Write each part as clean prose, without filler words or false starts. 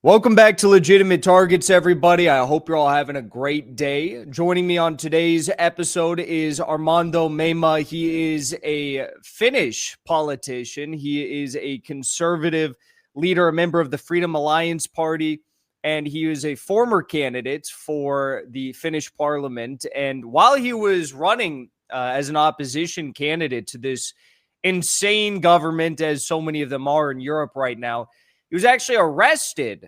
Welcome back to Legitimate Targets, everybody. I hope you're all having a great day. Joining me on today's episode is Armando Mema. He is a Finnish politician. He is a conservative leader, a member of the Freedom Alliance Party, and he is a former candidate for the Finnish parliament. And while he was running as an opposition candidate to this insane government, as so many of them are in Europe right now, he was actually arrested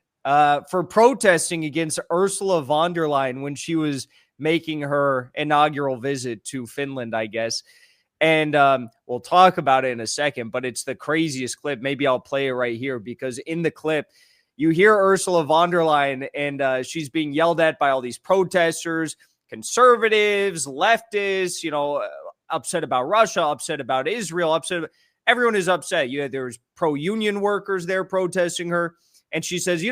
for protesting against Ursula von der Leyen when she was making her inaugural visit to Finland, I guess. And we'll talk about it in a second, but it's the craziest clip. Maybe I'll play it right here, because in the clip, you hear Ursula von der Leyen, and she's being yelled at by all these protesters, conservatives, leftists, upset about Russia, upset about Israel, everyone is upset. There's pro-union workers there protesting her. And she says,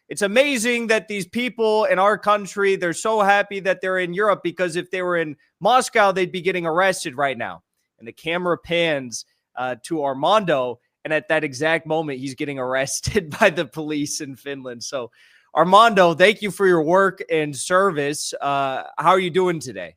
it's amazing that these people in our country, they're so happy that they're in Europe, because if they were in Moscow, they'd be getting arrested right now. And the camera pans to Armando. And at that exact moment, he's getting arrested by the police in Finland. So, Armando, thank you for your work and service. How are you doing today?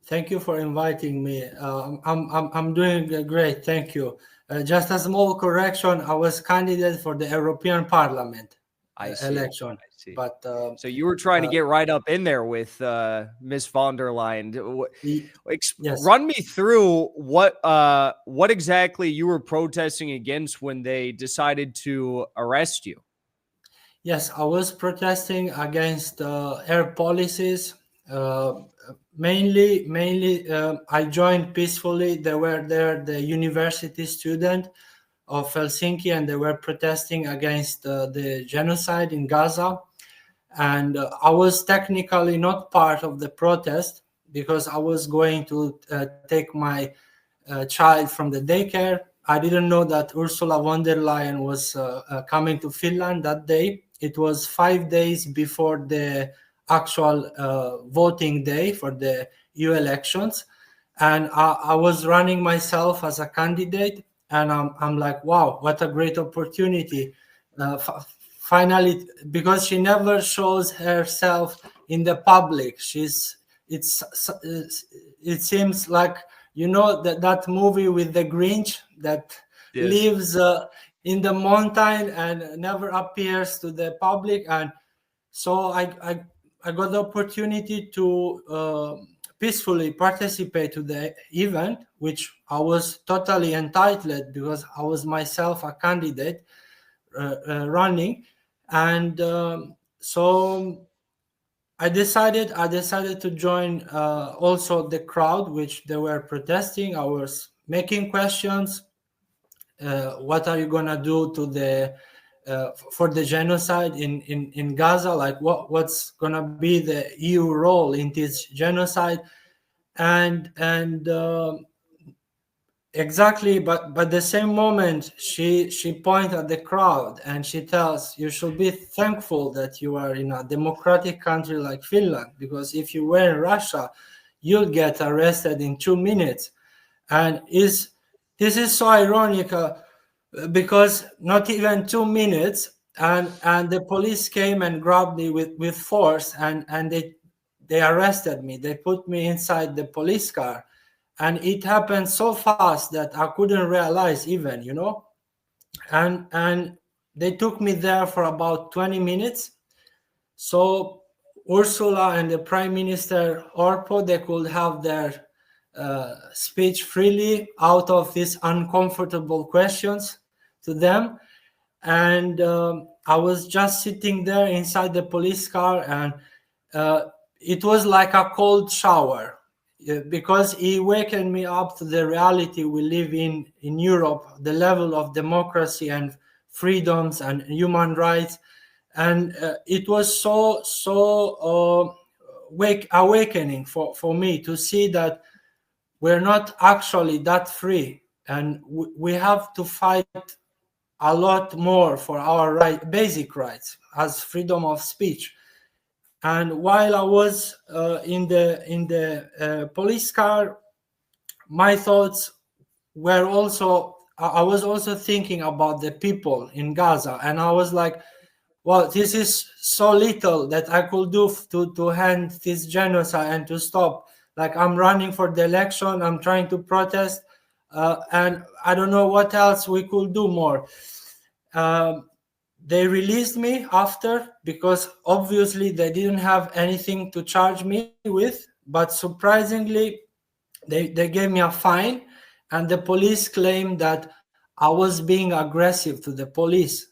Thank you for inviting me. I'm doing great. Thank you. Just a small correction: I was candidate for the European Parliament election. I see. But so you were trying to get right up in there with Miss von der Leyen. Yes. Run me through what exactly you were protesting against when they decided to arrest you. Yes, I was protesting against air policies. Mainly, I joined peacefully. They were there, the university student of Helsinki, and they were protesting against the genocide in Gaza. And I was technically not part of the protest, because I was going to take my child from the daycare. I didn't know that Ursula von der Leyen was coming to Finland that day. It was 5 days before the actual voting day for the EU elections, and I was running myself as a candidate, and I'm like, wow, what a great opportunity! Finally, because she never shows herself in the public. It seems like, that movie with the Grinch that Yes. lives in the mountain and never appears to the public. And so I got the opportunity to peacefully participate to the event, which I was totally entitled, because I was myself a candidate running. And so I decided to join also the crowd, which they were protesting. I was making questions. What are you gonna do to the for the genocide in Gaza? Like, what's gonna be the EU role in this genocide? And exactly, but the same moment she pointed at the crowd and she tells, you should be thankful that you are in a democratic country like Finland, because if you were in Russia, you'll get arrested in 2 minutes. And this is so ironic, because not even 2 minutes, and the police came and grabbed me with force, and they arrested me. They put me inside the police car, and it happened so fast that I couldn't realize even, and they took me there for about 20 minutes. So Ursula and the Prime Minister Orpo, they could have their speech freely out of these uncomfortable questions to them. And I was just sitting there inside the police car, and it was like a cold shower, because he wakened me up to the reality we live in Europe, the level of democracy and freedoms and human rights. And it was so awakening for me to see that we're not actually that free, and we have to fight a lot more for our basic rights, as freedom of speech. And while I was in the police car, my thoughts were also, I was also thinking about the people in Gaza, and I was like, well, this is so little that I could do to end this genocide and to stop. Like, I'm running for the election, I'm trying to protest, and I don't know what else we could do more. They released me after, because obviously they didn't have anything to charge me with, but surprisingly, they gave me a fine, and the police claimed that I was being aggressive to the police.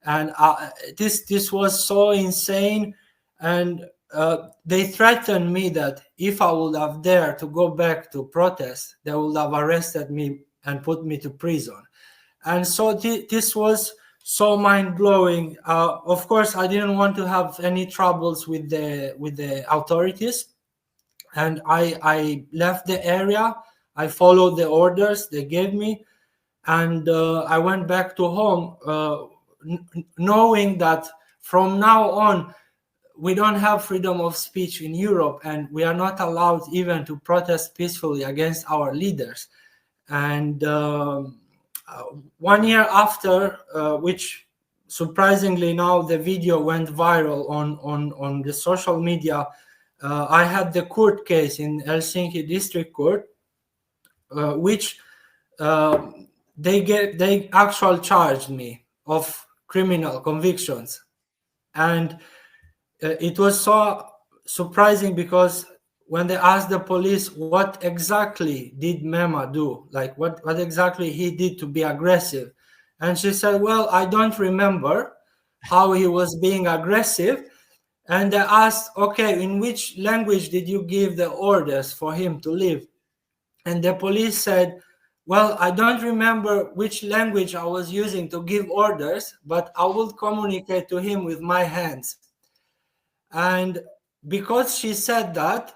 And this was so insane. And they threatened me that if I would have dared to go back to protest, they would have arrested me and put me to prison. And so this was so mind-blowing. Of course, I didn't want to have any troubles with the authorities, and I left the area. I followed the orders they gave me, and I went back to home, knowing that from now on we don't have freedom of speech in Europe, and we are not allowed even to protest peacefully against our leaders. And 1 year after, which surprisingly now the video went viral on the social media, I had the court case in Helsinki District Court, which they actually charged me of criminal convictions. And it was so surprising, because when they asked the police what exactly did Mema do, like what exactly he did to be aggressive, and she said, well, I don't remember how he was being aggressive. And they asked, okay, in which language did you give the orders for him to leave? And the police said, well, I don't remember which language I was using to give orders, but I will communicate to him with my hands. And because she said that,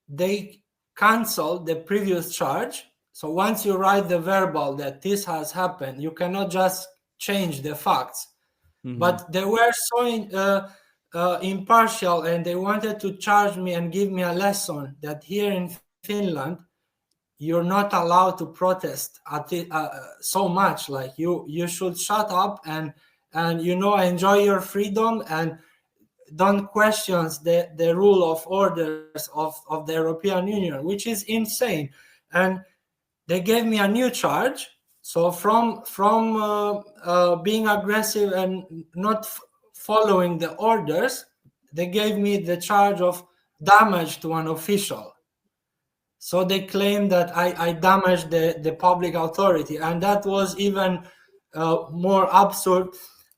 they canceled the previous charge. So once you write the verbal that this has happened, you cannot just change the facts. Mm-hmm. But they were so impartial, and they wanted to charge me and give me a lesson that here in Finland, you're not allowed to protest so much. Like, you should shut up and enjoy your freedom, and don't question the rule of orders of the European Union, which is insane. And they gave me a new charge. So from being aggressive and not following the orders, they gave me the charge of damage to an official. So they claimed that I damaged the public authority, and that was even more absurd.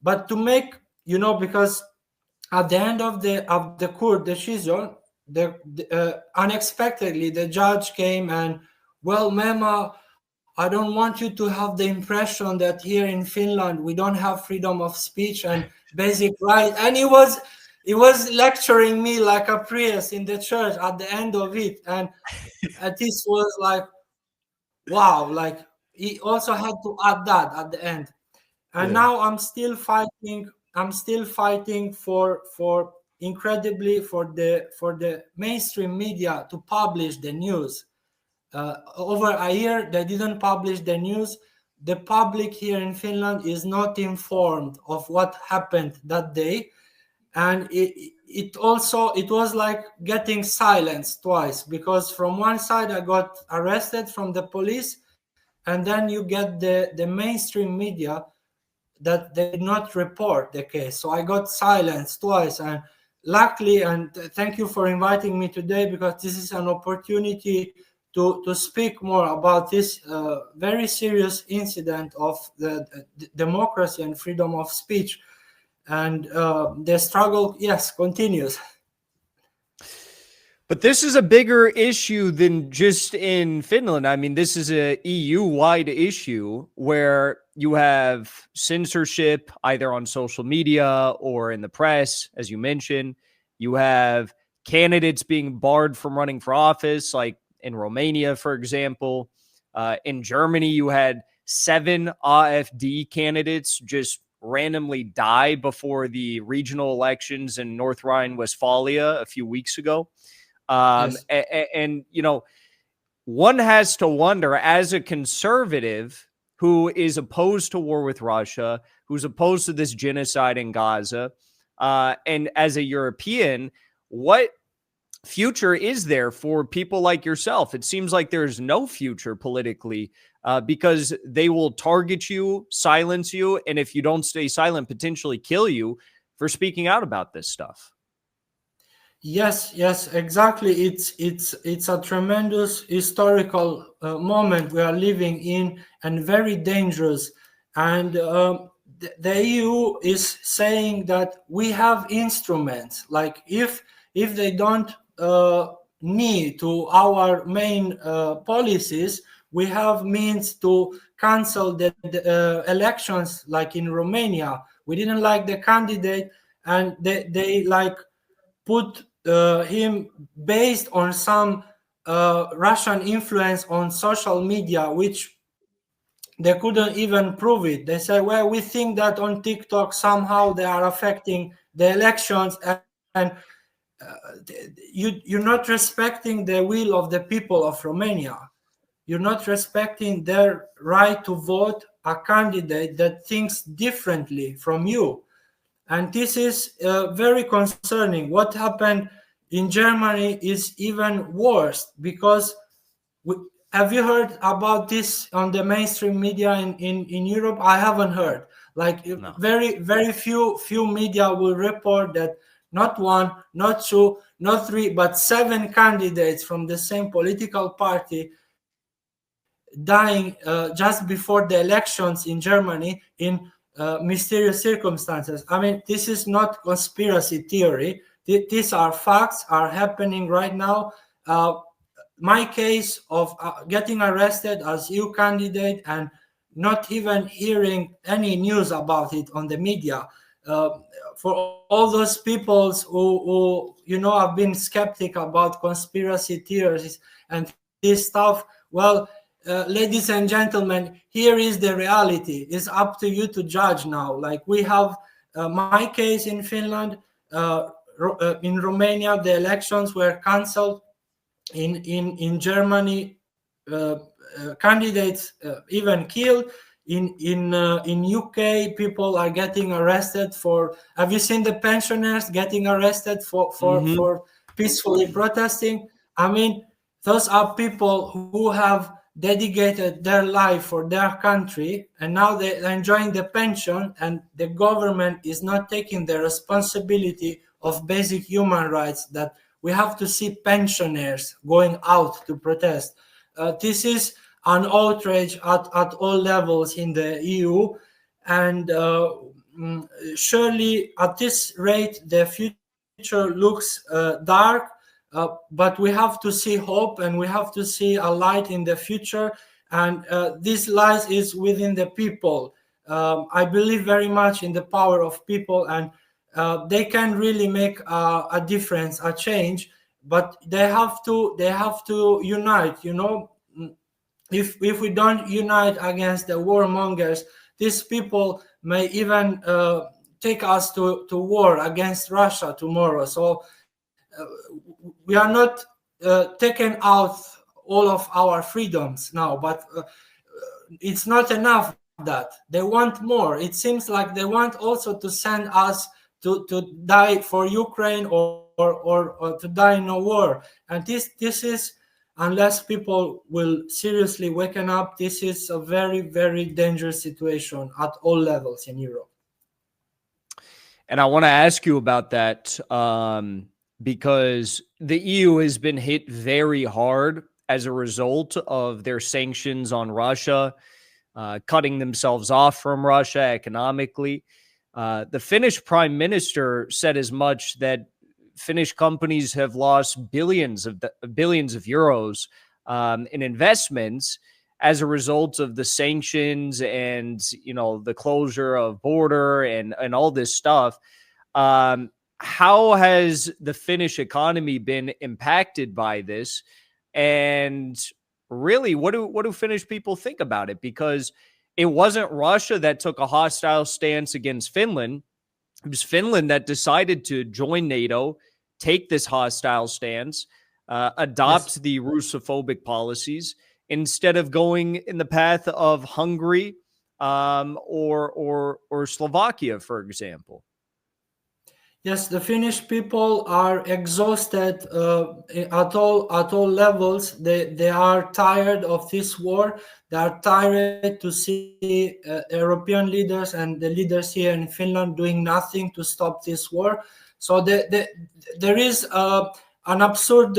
But to make, because at the end of the court decision, unexpectedly the judge came and, well, Mema, I don't want you to have the impression that here in Finland we don't have freedom of speech and basic rights. And he was lecturing me like a priest in the church at the end of it. And this was like, wow, like he also had to add that at the end. And now I'm still fighting for incredibly for the mainstream media to publish the news. Over a year they didn't publish the news. The public here in Finland is not informed of what happened that day, and it was like getting silenced twice, because from one side I got arrested from the police, and then you get the mainstream media that they did not report the case. So I got silenced twice, and luckily, and thank you for inviting me today, because this is an opportunity to speak more about this very serious incident of the democracy and freedom of speech. And the struggle, yes, continues. But this is a bigger issue than just in Finland. I mean, this is a EU-wide issue where you have censorship either on social media or in the press, as you mentioned. You have candidates being barred from running for office, like in Romania, for example. In Germany, you had 7 AfD candidates just randomly die before the regional elections in North Rhine-Westphalia a few weeks ago. Yes. And one has to wonder, as a conservative who is opposed to war with Russia, who's opposed to this genocide in Gaza. And as a European, what future is there for people like yourself? It seems like there's no future politically, because they will target you, silence you, and if you don't stay silent, potentially kill you for speaking out about this stuff. Yes, exactly. It's a tremendous historical moment we are living in, and very dangerous. And the EU is saying that we have instruments. Like if they don't knee to our main policies, we have means to cancel the elections. Like in Romania, we didn't like the candidate, and they like put him based on some Russian influence on social media, which they couldn't even prove it. They say, well, we think that on TikTok somehow they are affecting the elections, and you're not respecting the will of the people of Romania. You're not respecting their right to vote a candidate that thinks differently from you. And this is very concerning. What happened in Germany is even worse, because have you heard about this on the mainstream media in Europe? I haven't heard. Like no. Very few media will report that not one, not two, not three, but 7 candidates from the same political party dying just before the elections in Germany in mysterious circumstances. I mean, this is not conspiracy theory. These are facts, are happening right now. My case of getting arrested as EU candidate and not even hearing any news about it on the media. For all those people who have been skeptic about conspiracy theories and this stuff, well, ladies and gentlemen, here is the reality. It's up to you to judge now. Like we have my case in Finland, in Romania, the elections were cancelled. In Germany, candidates even killed. In UK, people are getting arrested for. Have you seen the pensioners getting arrested for peacefully protesting? I mean, those are people who have dedicated their life for their country, and now they're enjoying the pension, and the government is not taking the responsibility of basic human rights, that we have to see pensioners going out to protest. This is an outrage at all levels in the EU, and surely at this rate the future looks dark. But we have to see hope, and we have to see a light in the future, and this light is within the people. I believe very much in the power of people, and they can really make a difference, a change, but they have to unite. If we don't unite against the warmongers, these people may even take us to war against Russia tomorrow. So we are not taking out all of our freedoms now, but it's not enough that they want more. It seems like they want also to send us to die for Ukraine or to die in a war. And this is, unless people will seriously waken up, this is a very, very dangerous situation at all levels in Europe. And I want to ask you about that. Because the EU has been hit very hard as a result of their sanctions on Russia, cutting themselves off from Russia economically. The Finnish prime minister said as much, that Finnish companies have lost billions of euros in investments as a result of the sanctions and, the closure of border and all this stuff. How has the Finnish economy been impacted by this? And really, what do Finnish people think about it? Because it wasn't Russia that took a hostile stance against Finland. It was Finland that decided to join NATO, take this hostile stance, adopt the Russophobic policies, instead of going in the path of Hungary or Slovakia, for example? Yes, the Finnish people are exhausted at all levels. They are tired of this war. They are tired to see European leaders and the leaders here in Finland doing nothing to stop this war. So there is an absurd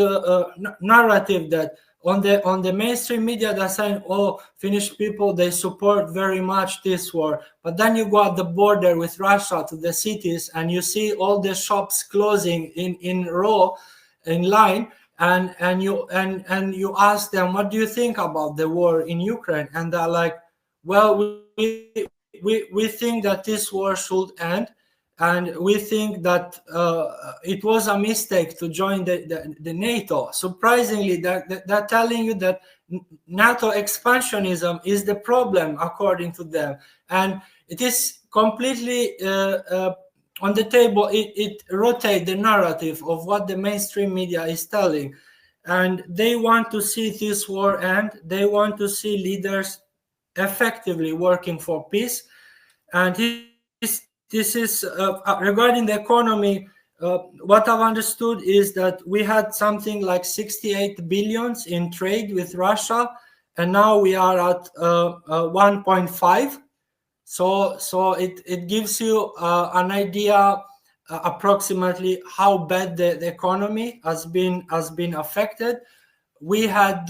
narrative that on the mainstream media they're saying, oh, Finnish people, they support very much this war. But then you go at the border with Russia to the cities and you see all the shops closing in row, in line, and you ask them, what do you think about the war in Ukraine? And they're like, well, we think that this war should end, and we think that it was a mistake to join the NATO. Surprisingly, they're telling you that NATO expansionism is the problem, according to them. And it is completely on the table. It rotates the narrative of what the mainstream media is telling. And they want to see this war end. They want to see leaders effectively working for peace. And this is regarding the economy. What I've understood is that we had something like 68 billions in trade with Russia, and now we are at 1.5. So it gives you an idea approximately how bad the economy has been affected. We had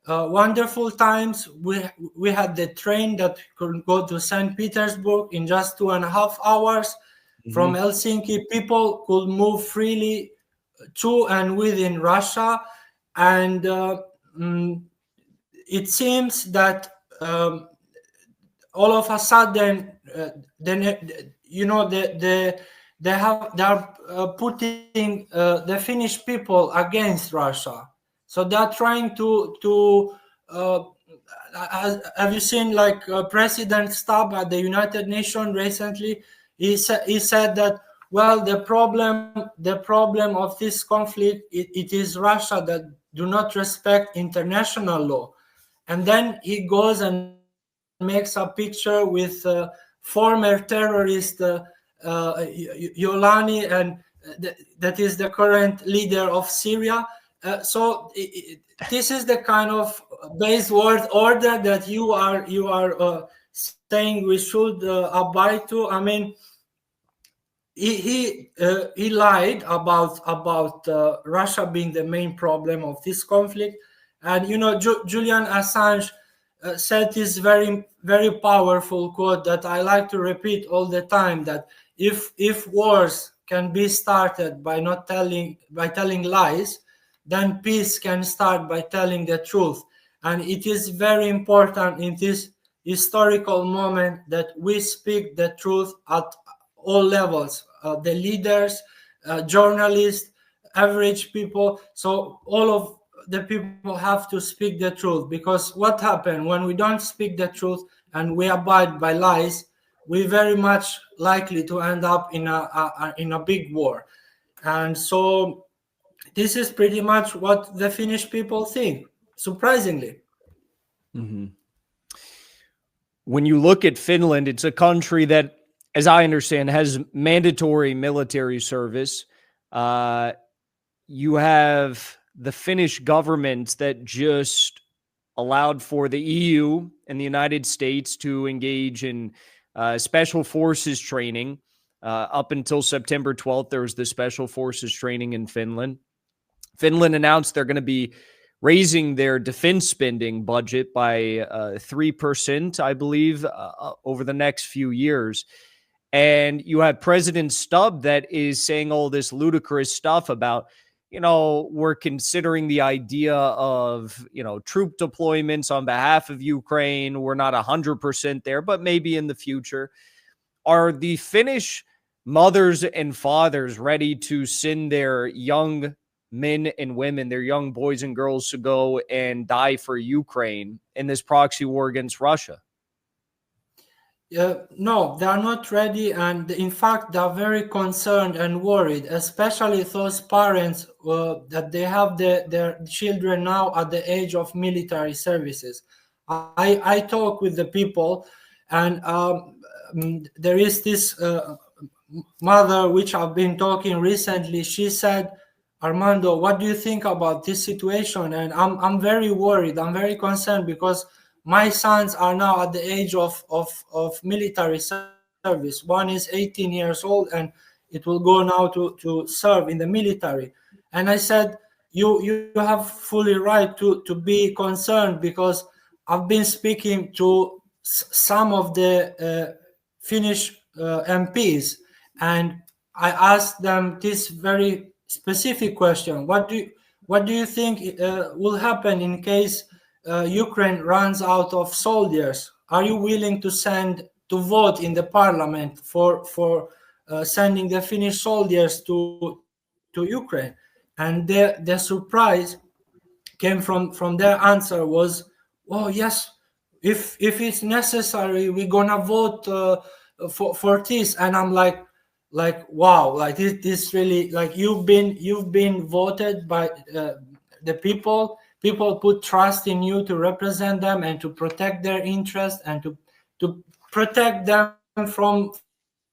wonderful times. We had the train that could go to St. Petersburg in just 2.5 hours. Mm-hmm. From Helsinki, people could move freely to and within Russia, and it seems that all of a sudden, they are putting the Finnish people against Russia. So they're trying to have you seen like President Stubb at the United Nations recently? He said that, well, the problem of this conflict, it is Russia that do not respect international law. And then he goes and makes a picture with former terrorist Yolani, and that is the current leader of Syria. So this is the kind of base world order that you are saying we should abide to. I mean, he lied about Russia being the main problem of this conflict, and Julian Assange said this very, very powerful quote that I like to repeat all the time, that if wars can be started by telling lies, then peace can start by telling the truth. And it is very important in this historical moment that we speak the truth at all levels, the leaders, journalists, average people. So all of the people have to speak the truth, because what happens when we don't speak the truth and we abide by lies, we're very much likely to end up in a big war. And so this is pretty much what the Finnish people think, surprisingly. Mm-hmm. When you look at Finland, it's a country that, as I understand, has mandatory military service. You have the Finnish government that just allowed for the EU and the United States to engage in special forces training. Up until September 12th, there was the special forces training in Finland. Finland announced they're going to be raising their defense spending budget by 3%, I believe, over the next few years. And you have President Stubb that is saying all this ludicrous stuff about, we're considering the idea of, troop deployments on behalf of Ukraine. We're not 100% there, but maybe in the future. Are the Finnish mothers and fathers ready to send their young men and women, their young boys and girls, to go and die for Ukraine in this proxy war against Russia? No, they are not ready, and in fact, they are very concerned and worried, especially those parents that they have their children now at the age of military services. I talk with the people, and there is this mother which I've been talking recently. She said, Armando, what do you think about this situation? And I'm very worried. I'm very concerned because my sons are now at the age of military service. One is 18 years old and it will go now to serve in the military. And I said, you have fully right to be concerned, because I've been speaking to some of the Finnish MPs, and I asked them this very specific question: what do you think will happen in case Ukraine runs out of soldiers? Are you willing to vote in the parliament for sending the Finnish soldiers to Ukraine? And the surprise came from their answer was, oh yes, if it's necessary, we're gonna vote for this. And I'm like wow, like this really, like you've been voted by the people. People put trust in you to represent them and to protect their interests and to protect them from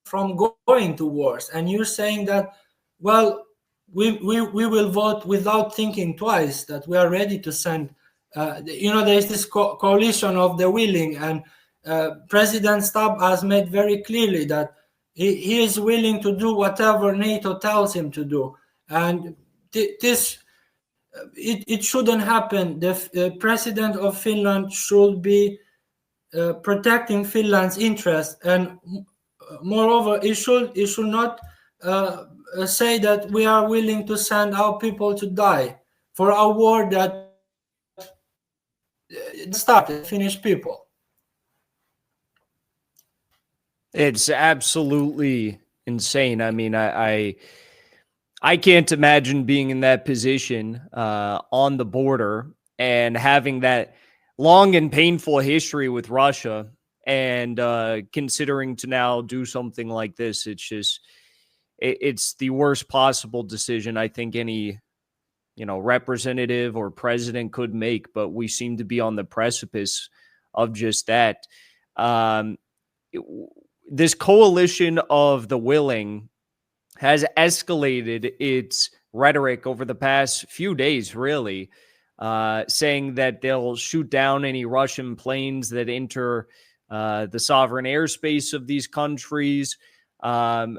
going to wars. And you're saying that, well, we will vote without thinking twice, that we are ready to send there is this coalition of the willing. And President Stubb has made very clearly that he is willing to do whatever NATO tells him to do. And this it shouldn't happen. The president of Finland should be protecting Finland's interest, and moreover, it should not say that we are willing to send our people to die for a war that started Finnish people. It's absolutely insane. I mean, I can't imagine being in that position on the border and having that long and painful history with Russia, and considering to now do something like this. It's just, it's the worst possible decision I think any, representative or president could make, but we seem to be on the precipice of just that. This coalition of the willing has escalated its rhetoric over the past few days, really, saying that they'll shoot down any Russian planes that enter the sovereign airspace of these countries. Do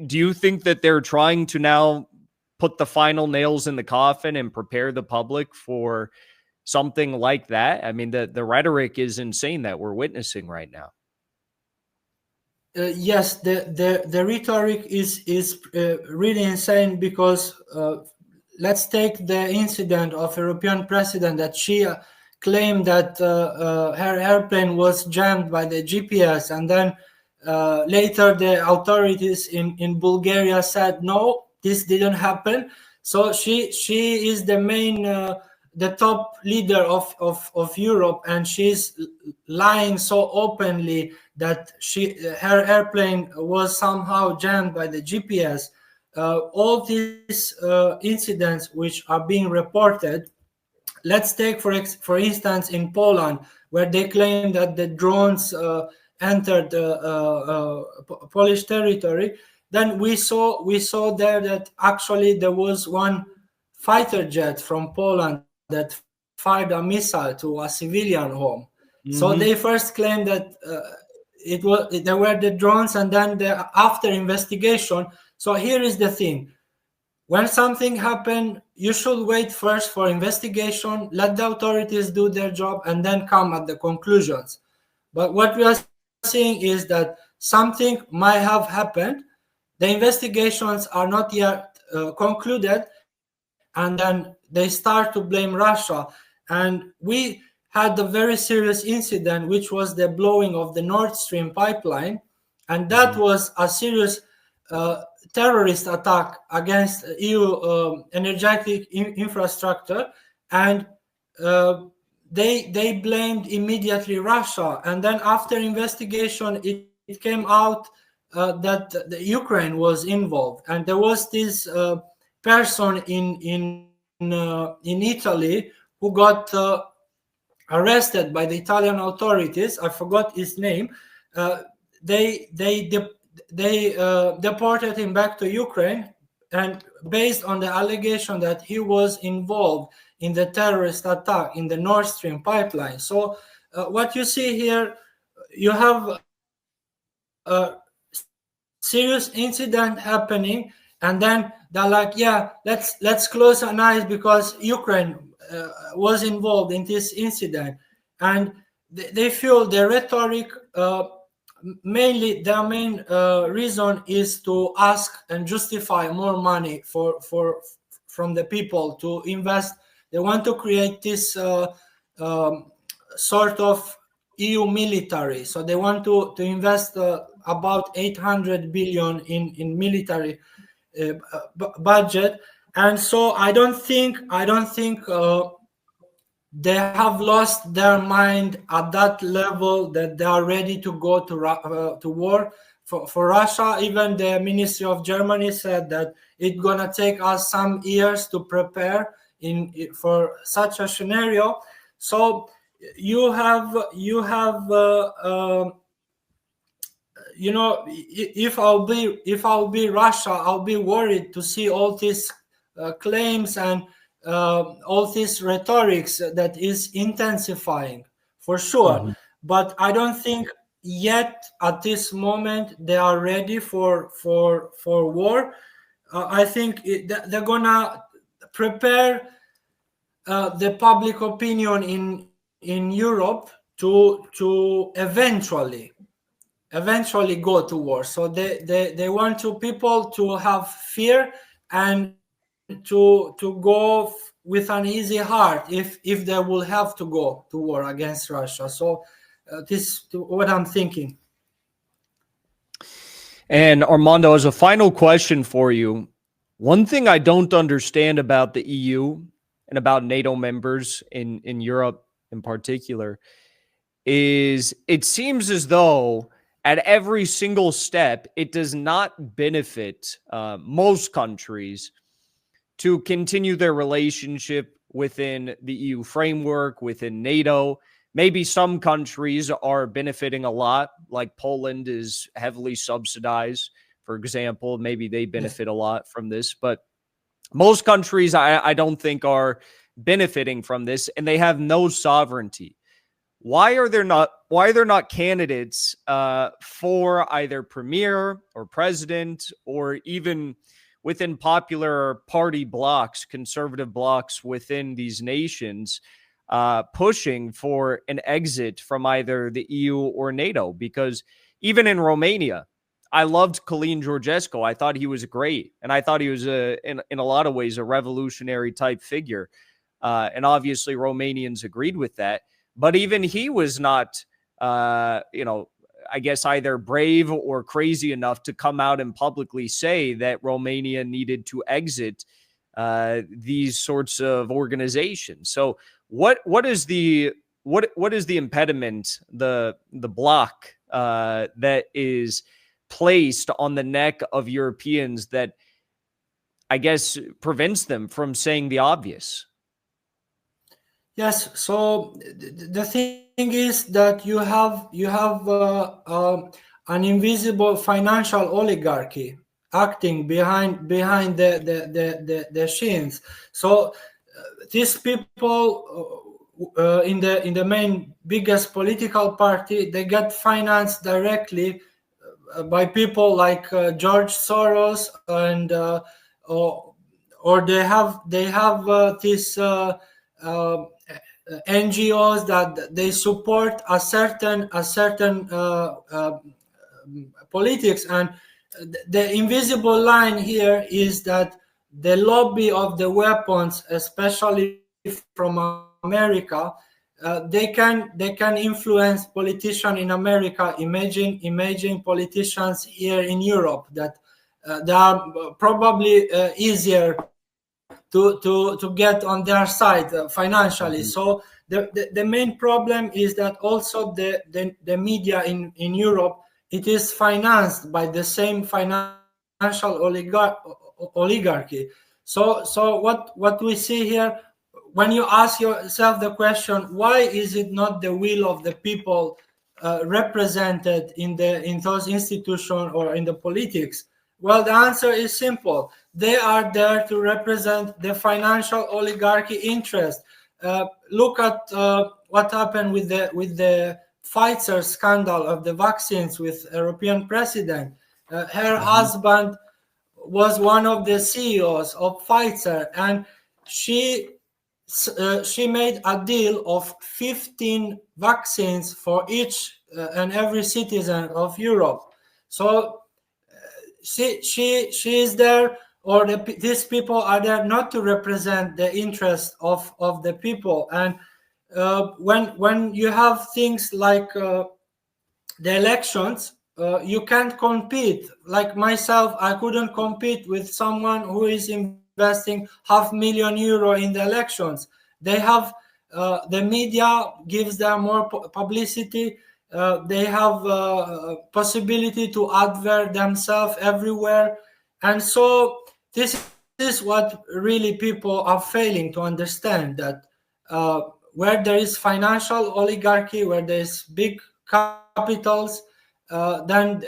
you think that they're trying to now put the final nails in the coffin and prepare the public for something like that? I mean, the rhetoric is insane that we're witnessing right now. Yes, the rhetoric is really insane, because let's take the incident of European president that she claimed that her airplane was jammed by the GPS, and then later the authorities in Bulgaria said no, this didn't happen. So she is the main the top leader of Europe, and she's lying so openly that her airplane was somehow jammed by the GPS. All these incidents which are being reported, let's take for instance in Poland, where they claim that the drones entered Polish territory. Then we saw there that actually there was one fighter jet from Poland that fired a missile to a civilian home. Mm-hmm. So they first claimed that there were the drones, and then after investigation. So here is the thing: when something happened, you should wait first for investigation, let the authorities do their job, and then come at the conclusions. But what we are seeing is that something might have happened. The investigations are not yet concluded, and then they start to blame Russia. And we had a very serious incident, which was the blowing of the Nord Stream pipeline, and that was a serious terrorist attack against EU energetic infrastructure. And they blamed immediately Russia, and then after investigation, it came out that the Ukraine was involved, and there was this person in Italy who got arrested by the Italian authorities. I forgot his name. They deported him back to Ukraine, and based on the allegation that he was involved in the terrorist attack in the Nord Stream pipeline. So what you see here, you have a serious incident happening, and then they're like, yeah, let's close our eyes because Ukraine was involved in this incident. And they feel the rhetoric, mainly their main reason is to ask and justify more money from the people to invest. They want to create this sort of EU military. So they want to invest about 800 billion in military budget. And so I don't think they have lost their mind at that level that they are ready to go to war. For Russia, even the Ministry of Germany said that it's gonna take us some years to prepare for such a scenario. So you have you know, if I'll be Russia, I'll be worried to see all these claims and all this rhetorics that is intensifying for sure. Mm-hmm. But I don't think yet at this moment they are ready for war. I think they're gonna prepare the public opinion in Europe to eventually go to war. So they want people to have fear and to go with an easy heart if they will have to go to war against Russia. So this is what I'm thinking. And Armando, as a final question for you, one thing I don't understand about the EU and about NATO members in Europe in particular is it seems as though at every single step, it does not benefit most countries to continue their relationship within the EU framework, within NATO. Maybe some countries are benefiting a lot, like Poland is heavily subsidized, for example. Maybe they benefit a lot from this, but most countries I don't think are benefiting from this, and they have no sovereignty. Why are there not candidates for either premier or president, or even within popular party blocks, conservative blocks within these nations, pushing for an exit from either the EU or NATO? Because even in Romania, I loved Călin Georgescu. I thought he was great, and I thought he was in a lot of ways a revolutionary type figure. And obviously, Romanians agreed with that. But even he was not, I guess either brave or crazy enough to come out and publicly say that Romania needed to exit these sorts of organizations. So, what is the impediment, the block that is placed on the neck of Europeans that I guess prevents them from saying the obvious? Yes. So the thing is that you have an invisible financial oligarchy acting behind the scenes. So these people in the main biggest political party, they get financed directly by people like George Soros, and or they have this NGOs that they support a certain politics. And the invisible line here is that the lobby of the weapons, especially from America, they can influence politicians in America. Imagine politicians here in Europe that they are probably easier to get on their side financially. So The main problem is that also the media in Europe, it is financed by the same financial oligarchy. So what we see here, when you ask yourself the question, why is it not the will of the people represented in those institutions or in the politics? Well, the answer is simple. They are there to represent the financial oligarchy interest. Look at what happened with the Pfizer scandal of the vaccines with European president. Her husband was one of the CEOs of Pfizer, and she made a deal of 15 vaccines for each and every citizen of Europe. So she is there, or these people are there not to represent the interest of the people. And when you have things like the elections, you can't compete. Like myself, I couldn't compete with someone who is investing €500,000 in the elections. They have the media gives them more publicity. They have possibility to advert themselves everywhere, and so this is what really people are failing to understand, that where there is financial oligarchy, where there is big capitals, then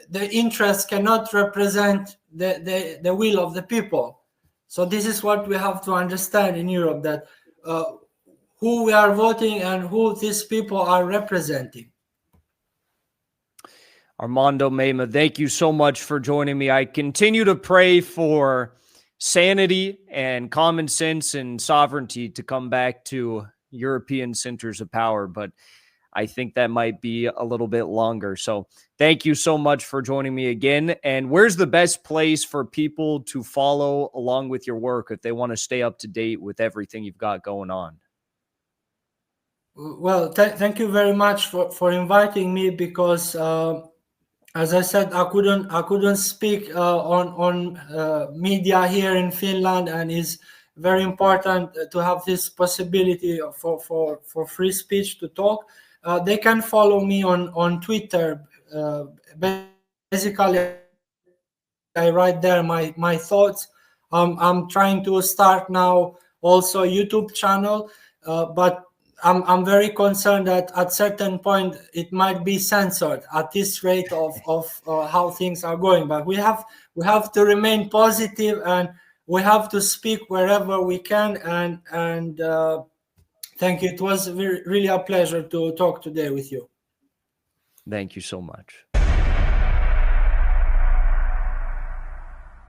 the interests cannot represent the will of the people. So this is what we have to understand in Europe, that who we are voting and who these people are representing. Armando Mema, thank you so much for joining me. I continue to pray for sanity and common sense and sovereignty to come back to European centers of power, but I think that might be a little bit longer. So thank you so much for joining me again. And where's the best place for people to follow along with your work if they want to stay up to date with everything you've got going on? Well, thank you very much for inviting me, because as I said, I couldn't speak on media here in Finland, and it's very important to have this possibility for free speech to talk. They can follow me on Twitter. Basically, I write there my thoughts. I'm trying to start now also a YouTube channel, but I'm very concerned that at certain point it might be censored at this rate of how things are going. But we have to remain positive, and we have to speak wherever we can. And thank you. It was really a pleasure to talk today with you. Thank you so much.